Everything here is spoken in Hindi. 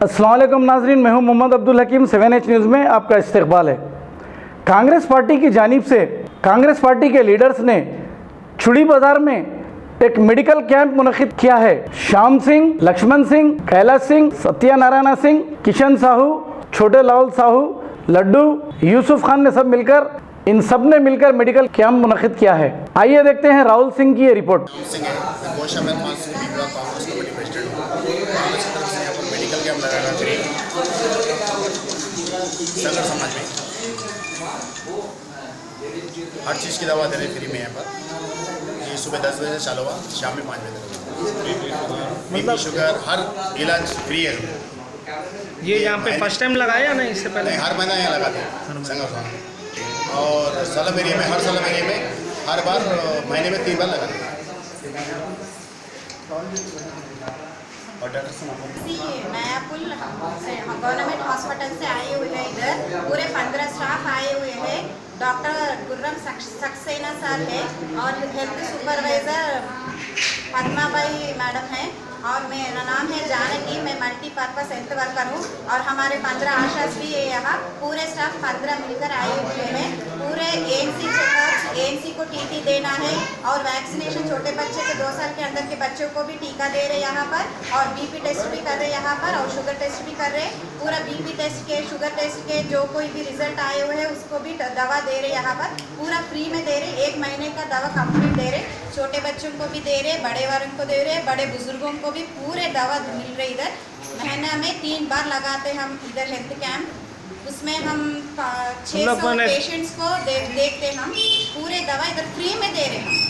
अस्सलाम वालेकुम नाज़रीन, मैं हूं मोहम्मद अब्दुल हकीम। 7H न्यूज़ में आपका इस्तकबाल है। कांग्रेस पार्टी की जानिब से कांग्रेस पार्टी के लीडर्स ने चुड़ी बाज़ार में एक मेडिकल कैंप मुनक़िद किया है। श्याम सिंह, लक्ष्मण सिंह, कैलाश सिंह, सत्यनारायण सिंह, किशन साहू, छोटे लाल साहू, लड्डू, यूसुफ खान ने सब मिलकर इन सब ने मिलकर मेडिकल कैंप मुनक़िद किया है। आइए देखते हैं राहुल सिंह की ये रिपोर्ट। मेडिकल कैंप लगाना फ्री संगर समाज में हर चीज़ की दवा दे रहे फ्री में यहाँ पर। ये सुबह 10 बजे से चालू हुआ, शाम में 5 बजे तक। बीपी शुगर हर इलाज फ्री है। ये यहाँ पे फर्स्ट टाइम लगाया या नहीं इससे पहले? नहीं, हर महीना यहाँ लगाते हैं संगर समाज। और सलम एरिया में हर बार महीने में 3 बार लगाते हैं। नया पुल गवर्नमेंट हॉस्पिटल से आए हुए हैं। इधर पूरे 15 स्टाफ आए हुए हैं। डॉक्टर गुर्रम सक्सेना सर है और हेल्थ सुपरवाइज़र पद्माबाई मैडम है और मेरा नाम है जानकी। मैं मल्टीपर्पज़ हेल्थ वर्कर हूँ और हमारे 15 आशास भी है यहाँ। पूरे स्टाफ 15 मिलकर आए हुए हैं। पूरे एएनसी चेकअप, एएनसी को टीटी देना है और वैक्सीनेशन छोटे बच्चे के 2 साल के अंदर के बच्चों को भी टीका दे रहे यहाँ पर और बीपी टेस्ट भी कर रहे यहाँ पर और शुगर टेस्ट भी कर रहे। पूरा बीपी टेस्ट के, शुगर टेस्ट के जो कोई भी रिजल्ट आए हुए हैं उसको भी दवा दे रहे यहाँ पर। पूरा फ्री में दे रहे, 1 महीने का दवा कंप्लीट दे रहे। छोटे बच्चों को भी दे रहे, बड़े वालों को दे रहे, बड़े बुजुर्गों को भी पूरे दवा मिल रही। इधर महीने में 3 बार लगाते हम इधर हेल्थ कैंप। उसमें हम 600 पेशेंट्स को देखते हम। पूरे दवा इधर फ्री में दे रहे हम।